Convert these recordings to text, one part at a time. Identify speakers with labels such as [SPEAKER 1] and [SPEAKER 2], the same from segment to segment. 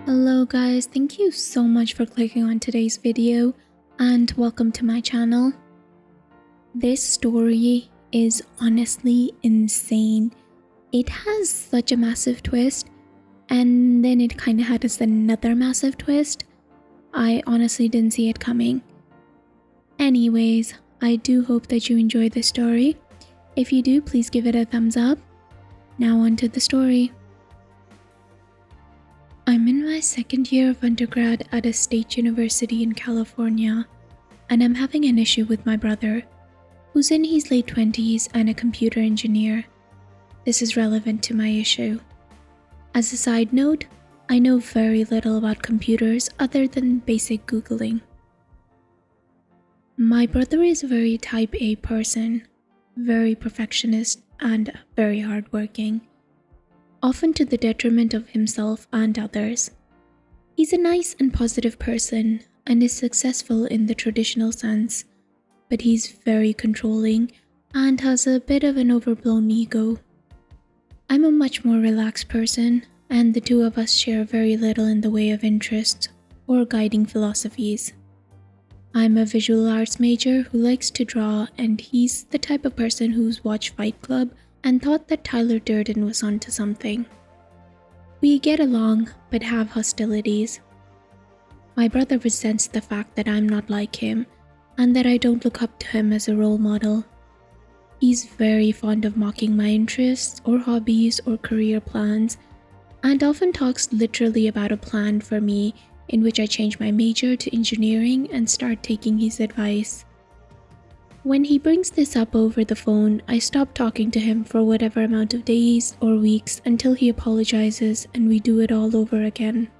[SPEAKER 1] Hello guys, thank you so much for clicking on today's video and welcome to my channel. This story is honestly insane. It has such a massive twist and then it kind of had another massive twist. I honestly didn't see it coming. Anyways, I do hope that you enjoyed the story. If you do, please give it a thumbs up. Now on to the story. I'm in my second year of undergrad at a state university in California, and I'm having an issue with my brother, who's in his late 20s and a computer engineer. This is relevant to my issue. As a side note, I know very little about computers other than basic Googling. My brother is a very type A person, very perfectionist and very hardworking, often to the detriment of himself and others. He's a nice and positive person and is successful in the traditional sense, but he's very controlling and has a bit of an overblown ego. I'm a much more relaxed person, and the two of us share very little in the way of interests or guiding philosophies. I'm a visual arts major who likes to draw, and he's the type of person who's watched Fight Club and thought that Tyler Durden was onto something. We get along, but have hostilities. My brother resents the fact that I'm not like him, and that I don't look up to him as a role model. He's very fond of mocking my interests or hobbies or career plans, and often talks literally about a plan for me in which I change my major to engineering and start taking his advice. When he brings this up over the phone, I stop talking to him for whatever amount of days or weeks until he apologizes and we do it all over again.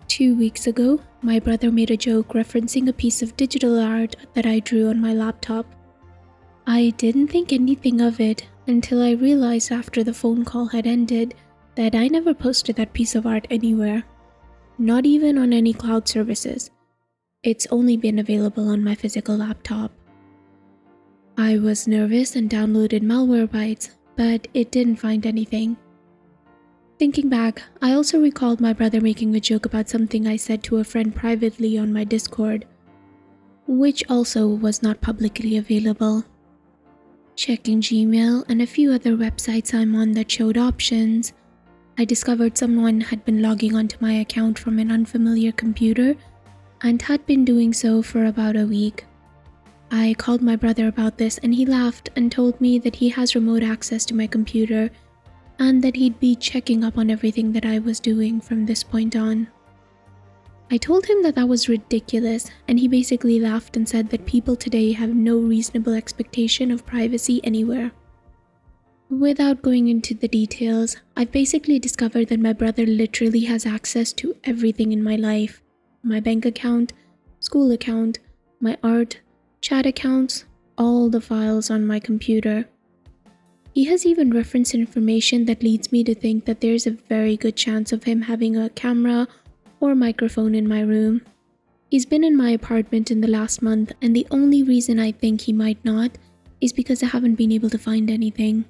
[SPEAKER 1] 2 weeks ago, my brother made a joke referencing a piece of digital art that I drew on my laptop. I didn't think anything of it until I realized after the phone call had ended that I never posted that piece of art anywhere, not even on any cloud services. It's only been available on my physical laptop. I was nervous and downloaded Malwarebytes, but it didn't find anything. Thinking back, I also recalled my brother making a joke about something I said to a friend privately on my Discord, which also was not publicly available. Checking Gmail and a few other websites I'm on that showed options, I discovered someone had been logging onto my account from an unfamiliar computer and had been doing so for about a week. I called my brother about this and he laughed and told me that he has remote access to my computer and that he'd be checking up on everything that I was doing from this point on. I told him that was ridiculous, and he basically laughed and said that people today have no reasonable expectation of privacy anywhere. Without going into the details, I've basically discovered that my brother literally has access to everything in my life: my bank account, school account, my art, chat accounts, all the files on my computer. He has even referenced information that leads me to think that there's a very good chance of him having a camera or microphone in my room. He's been in my apartment in the last month, and the only reason I think he might not is because I haven't been able to find anything.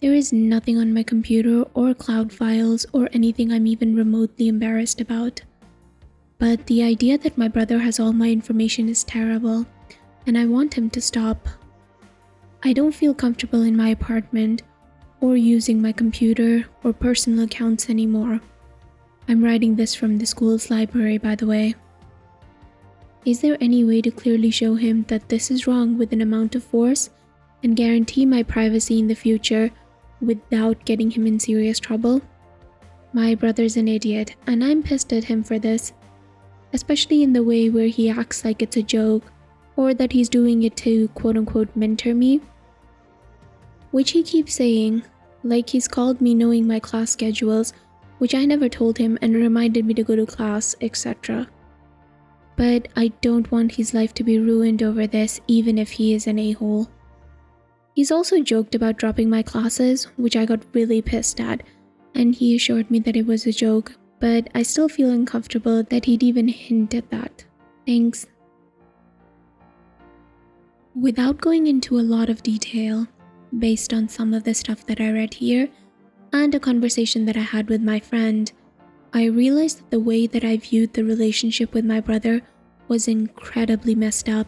[SPEAKER 1] There is nothing on my computer or cloud files or anything I'm even remotely embarrassed about. But the idea that my brother has all my information is terrible, and I want him to stop. I don't feel comfortable in my apartment or using my computer or personal accounts anymore. I'm writing this from the school's library, by the way. Is there any way to clearly show him that this is wrong with an amount of force and guarantee my privacy in the future without getting him in serious trouble? My brother's an idiot, and I'm pissed at him for this, especially in the way where he acts like it's a joke or that he's doing it to quote-unquote mentor me, which he keeps saying, like he's called me knowing my class schedules, which I never told him, and reminded me to go to class, etc. But I don't want his life to be ruined over this, even if he is an a-hole. He's also joked about dropping my classes, which I got really pissed at, and he assured me that it was a joke, but I still feel uncomfortable that he'd even hint at that. Thanks. Without going into a lot of detail, based on some of the stuff that I read here, and a conversation that I had with my friend, I realized that the way that I viewed the relationship with my brother was incredibly messed up,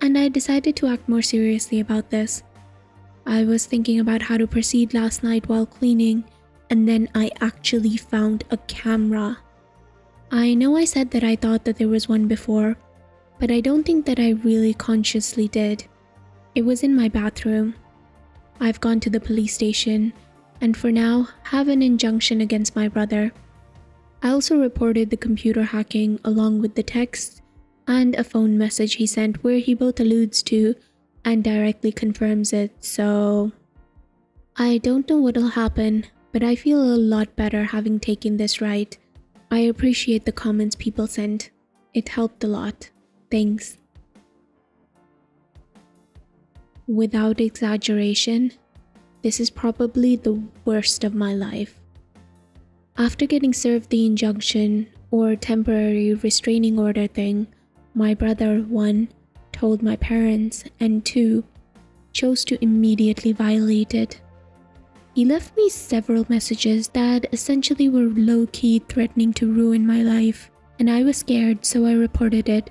[SPEAKER 1] and I decided to act more seriously about this. I was thinking about how to proceed last night while cleaning, and then I actually found a camera. I know I said that I thought that there was one before, but I don't think that I really consciously did. It was in my bathroom. I've gone to the police station, and for now, have an injunction against my brother. I also reported the computer hacking along with the text and a phone message he sent where he both alludes to and directly confirms it, so I don't know what'll happen, but I feel a lot better having taken this right. I appreciate the comments people sent. It helped a lot. Thanks. Without exaggeration, this is probably the worst of my life. After getting served the injunction or temporary restraining order thing, my brother 1 told my parents and 2 chose to immediately violate it. He left me several messages that essentially were low-key threatening to ruin my life, and I was scared, so I reported it.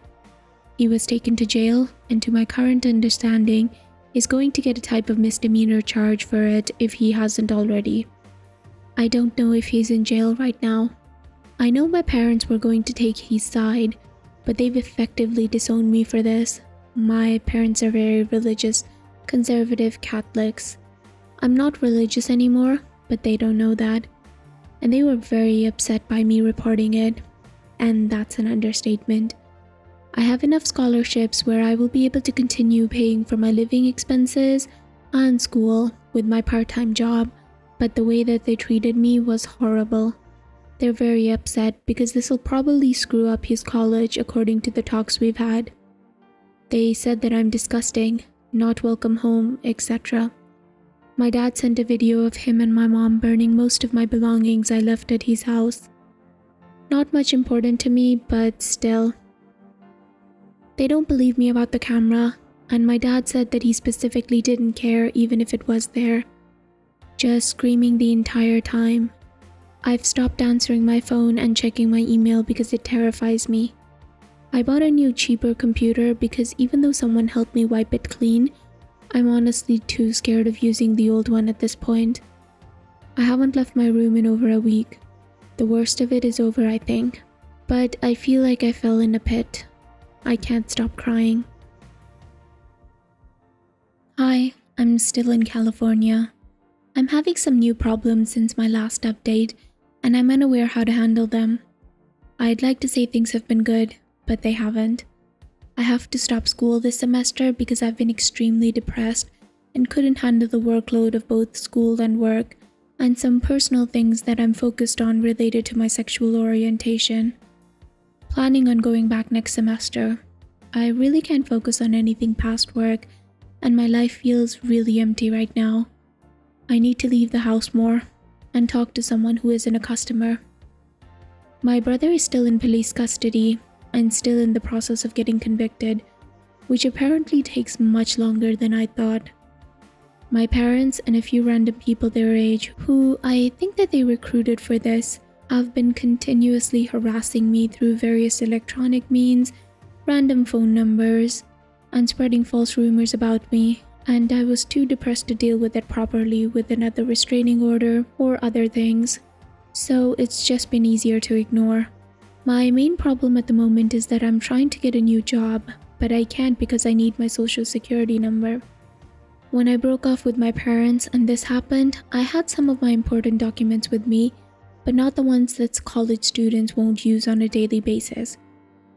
[SPEAKER 1] He was taken to jail, and to my current understanding, is going to get a type of misdemeanor charge for it if he hasn't already. I don't know if he's in jail right now. I know my parents were going to take his side, but they've effectively disowned me for this. My parents are very religious, conservative Catholics. I'm not religious anymore, but they don't know that. And they were very upset by me reporting it, and that's an understatement. I have enough scholarships where I will be able to continue paying for my living expenses and school with my part-time job, but the way that they treated me was horrible. They're very upset because this will probably screw up his college according to the talks we've had. They said that I'm disgusting, not welcome home, etc. My dad sent a video of him and my mom burning most of my belongings I left at his house. Not much important to me, but still. They don't believe me about the camera, and my dad said that he specifically didn't care even if it was there. Just screaming the entire time. I've stopped answering my phone and checking my email because it terrifies me. I bought a new cheaper computer because even though someone helped me wipe it clean, I'm honestly too scared of using the old one at this point. I haven't left my room in over a week. The worst of it is over, I think. But I feel like I fell in a pit. I can't stop crying. Hi, I'm still in California. I'm having some new problems since my last update, and I'm unaware how to handle them. I'd like to say things have been good, but they haven't. I have to stop school this semester because I've been extremely depressed and couldn't handle the workload of both school and work, and some personal things that I'm focused on related to my sexual orientation. Planning on going back next semester. I really can't focus on anything past work, and my life feels really empty right now. I need to leave the house more and talk to someone who isn't a customer. My brother is still in police custody and still in the process of getting convicted, which apparently takes much longer than I thought. My parents and a few random people their age, who I think that they recruited for this, have been continuously harassing me through various electronic means, random phone numbers, and spreading false rumors about me, and I was too depressed to deal with it properly with another restraining order or other things, so it's just been easier to ignore. My main problem at the moment is that I'm trying to get a new job, but I can't because I need my social security number. When I broke off with my parents and this happened, I had some of my important documents with me, but not the ones that college students won't use on a daily basis.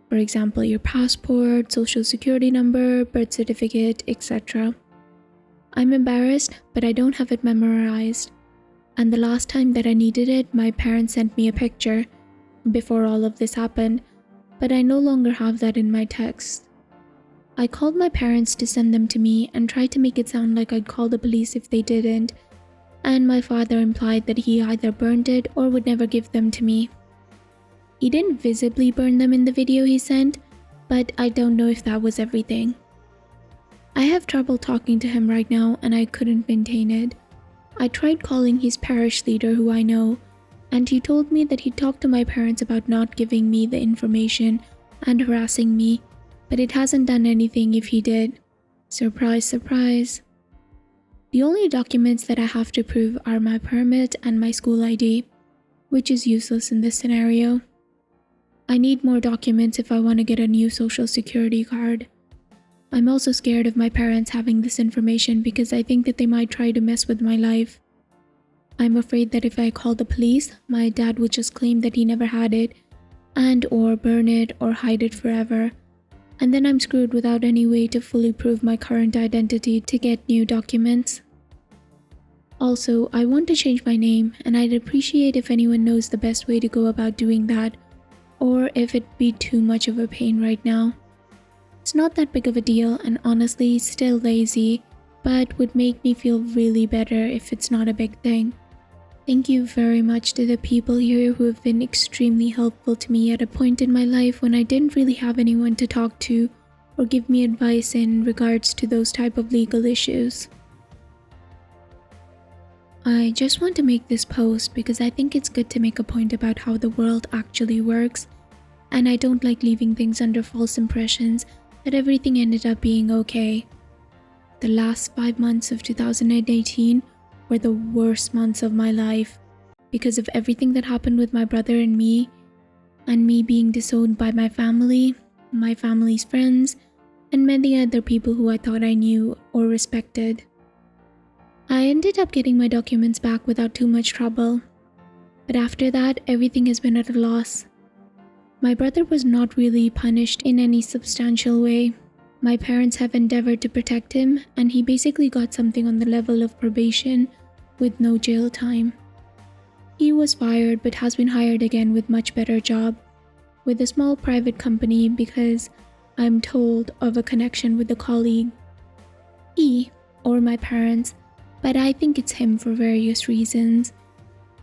[SPEAKER 1] For example, your passport, social security number, birth certificate, etc. I'm embarrassed, but I don't have it memorized. And the last time that I needed it, my parents sent me a picture before all of this happened, but I no longer have that in my text. I called my parents to send them to me and tried to make it sound like I'd call the police if they didn't, and my father implied that he either burned it or would never give them to me. He didn't visibly burn them in the video he sent, but I don't know if that was everything. I have trouble talking to him right now and I couldn't maintain it. I tried calling his parish leader who I know, and he told me that he talked to my parents about not giving me the information and harassing me, but it hasn't done anything if he did. Surprise, surprise. The only documents that I have to prove are my permit and my school ID, which is useless in this scenario. I need more documents if I want to get a new social security card. I'm also scared of my parents having this information because I think that they might try to mess with my life. I'm afraid that if I call the police, my dad would just claim that he never had it and or burn it or hide it forever. And then I'm screwed without any way to fully prove my current identity to get new documents. Also, I want to change my name, and I'd appreciate if anyone knows the best way to go about doing that, or if it'd be too much of a pain right now. It's not that big of a deal, and honestly, still lazy, but would make me feel really better if it's not a big thing. Thank you very much to the people here who have been extremely helpful to me at a point in my life when I didn't really have anyone to talk to or give me advice in regards to those type of legal issues. I just want to make this post because I think it's good to make a point about how the world actually works, and I don't like leaving things under false impressions that everything ended up being okay. The last 5 months of 2018 were the worst months of my life because of everything that happened with my brother and me being disowned by my family, my family's friends, and many other people who I thought I knew or respected. I ended up getting my documents back without too much trouble, but after that, everything has been at a loss. My brother was not really punished in any substantial way. My parents have endeavored to protect him, and he basically got something on the level of probation with no jail time. He was fired but has been hired again with much better job, with a small private company because I'm told of a connection with a colleague. He, or my parents, but I think it's him for various reasons,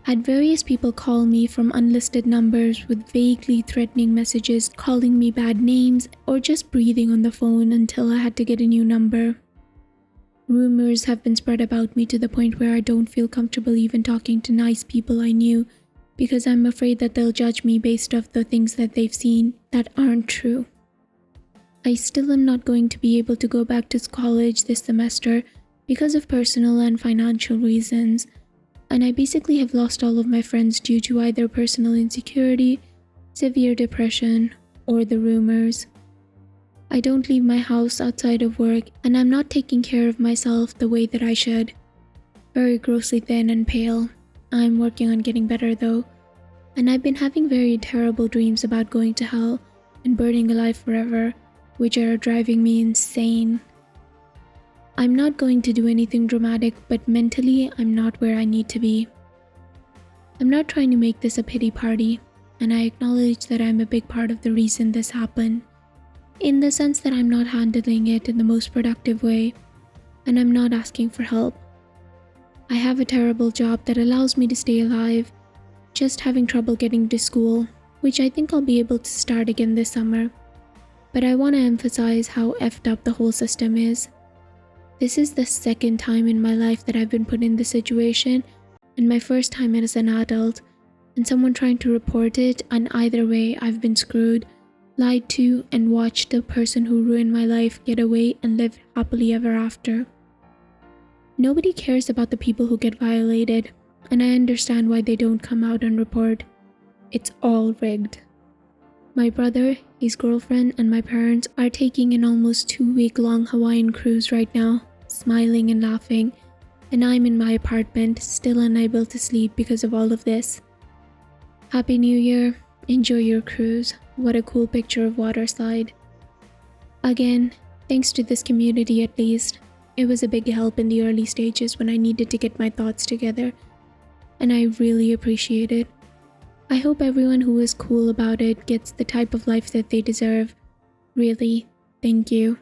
[SPEAKER 1] had various people call me from unlisted numbers with vaguely threatening messages, calling me bad names, or just breathing on the phone until I had to get a new number. Rumors have been spread about me to the point where I don't feel comfortable even talking to nice people I knew because I'm afraid that they'll judge me based off the things that they've seen that aren't true. I still am not going to be able to go back to college this semester because of personal and financial reasons, and I basically have lost all of my friends due to either personal insecurity, severe depression, or the rumors. I don't leave my house outside of work, and I'm not taking care of myself the way that I should. Very grossly thin and pale. I'm working on getting better though, and I've been having very terrible dreams about going to hell and burning alive forever, which are driving me insane. I'm not going to do anything dramatic, but mentally I'm not where I need to be. I'm not trying to make this a pity party, and I acknowledge that I'm a big part of the reason this happened, in the sense that I'm not handling it in the most productive way, and I'm not asking for help. I have a terrible job that allows me to stay alive, just having trouble getting to school, which I think I'll be able to start again this summer. But I want to emphasize how effed up the whole system is. This is the second time in my life that I've been put in this situation, and my first time as an adult, and someone trying to report it, and either way I've been screwed, lied to, and watched the person who ruined my life get away and live happily ever after. Nobody cares about the people who get violated, and I understand why they don't come out and report. It's all rigged. My brother, his girlfriend, and my parents are taking an almost 2-week-long Hawaiian cruise right now, smiling and laughing, and I'm in my apartment, still unable to sleep because of all of this. Happy New Year. Enjoy your cruise. What a cool picture of water slide. Again, thanks to this community at least. It was a big help in the early stages when I needed to get my thoughts together, and I really appreciate it. I hope everyone who is cool about it gets the type of life that they deserve. Really, thank you.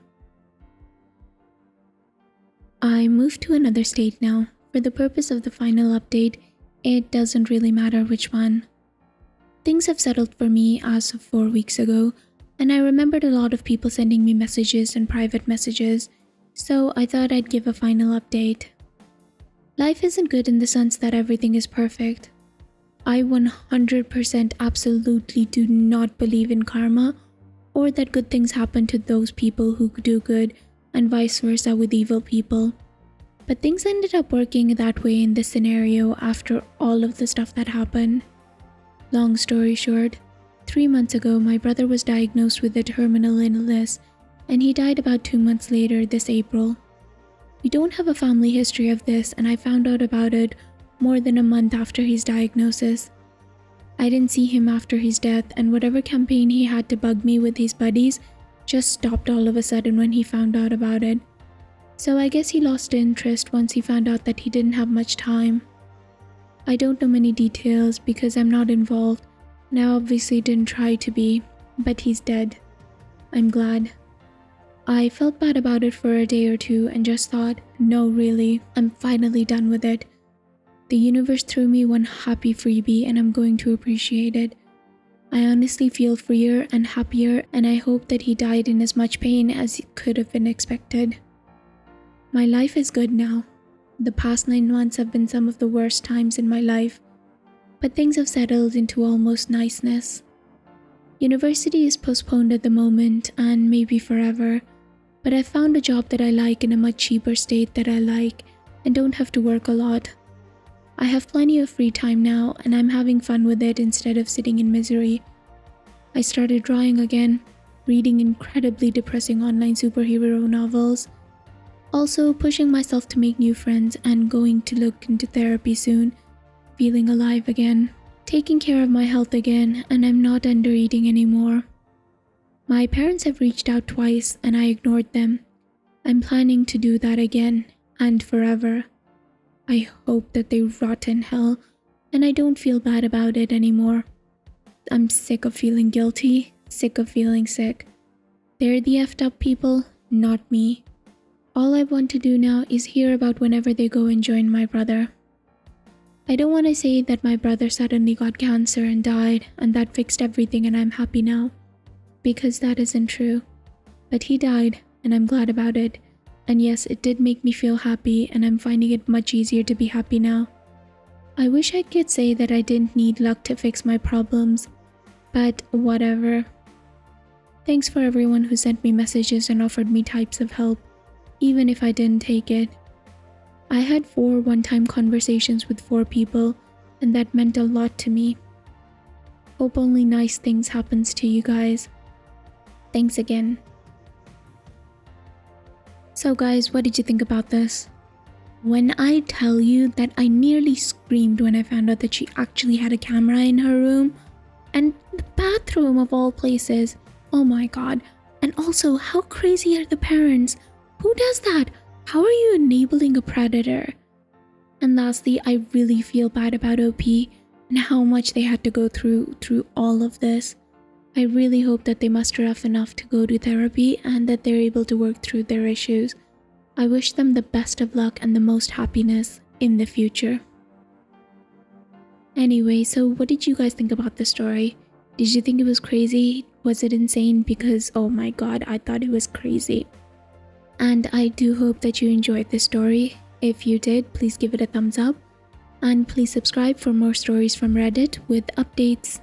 [SPEAKER 1] I moved to another state now. For the purpose of the final update, it doesn't really matter which one. Things have settled for me as of 4 weeks ago, and I remembered a lot of people sending me messages and private messages, so I thought I'd give a final update. Life isn't good in the sense that everything is perfect. I 100% absolutely do not believe in karma or that good things happen to those people who do good and vice versa with evil people. But things ended up working that way in this scenario after all of the stuff that happened. Long story short, 3 months ago my brother was diagnosed with a terminal illness and he died about 2 months later this April. We don't have a family history of this and I found out about it more than a month after his diagnosis. I didn't see him after his death and whatever campaign he had to bug me with his buddies just stopped all of a sudden when he found out about it. So I guess he lost interest once he found out that he didn't have much time. I don't know many details because I'm not involved and I obviously didn't try to be, but he's dead. I'm glad. I felt bad about it for a day or two and just thought, no really, I'm finally done with it. The universe threw me one happy freebie and I'm going to appreciate it. I honestly feel freer and happier and I hope that he died in as much pain as could have been expected. My life is good now. The past 9 months have been some of the worst times in my life, but things have settled into almost niceness. University is postponed at the moment and maybe forever, but I found a job that I like in a much cheaper state that I like and don't have to work a lot. I have plenty of free time now and I'm having fun with it instead of sitting in misery. I started drawing again, reading incredibly depressing online superhero novels, also pushing myself to make new friends and going to look into therapy soon, feeling alive again, taking care of my health again, and I'm not under eating anymore. My parents have reached out twice and I ignored them. I'm planning to do that again and forever. I hope that they rot in hell and I don't feel bad about it anymore. I'm sick of feeling guilty, sick of feeling sick. They're the effed up people, not me. All I want to do now is hear about whenever they go and join my brother. I don't want to say that my brother suddenly got cancer and died and that fixed everything and I'm happy now, because that isn't true. But he died and I'm glad about it. And yes, it did make me feel happy and I'm finding it much easier to be happy now. I wish I could say that I didn't need luck to fix my problems, but whatever. Thanks for everyone who sent me messages and offered me types of help, even if I didn't take it. I had 4 one-time conversations with 4 people and that meant a lot to me. Hope only nice things happens to you guys. Thanks again. So guys, what did you think about this? When I tell you that I nearly screamed when I found out that she actually had a camera in her room, and the bathroom of all places, oh my god. And also, how crazy are the parents? Who does that? How are you enabling a predator? And lastly, I really feel bad about OP and how much they had to go through all of this. I really hope that they muster up enough to go to therapy and that they're able to work through their issues. I wish them the best of luck and the most happiness in the future. Anyway, so what did you guys think about the story? Did you think it was crazy? Was it insane? Because oh my god, I thought it was crazy. And I do hope that you enjoyed this story. If you did, please give it a thumbs up. And please subscribe for more stories from Reddit with updates.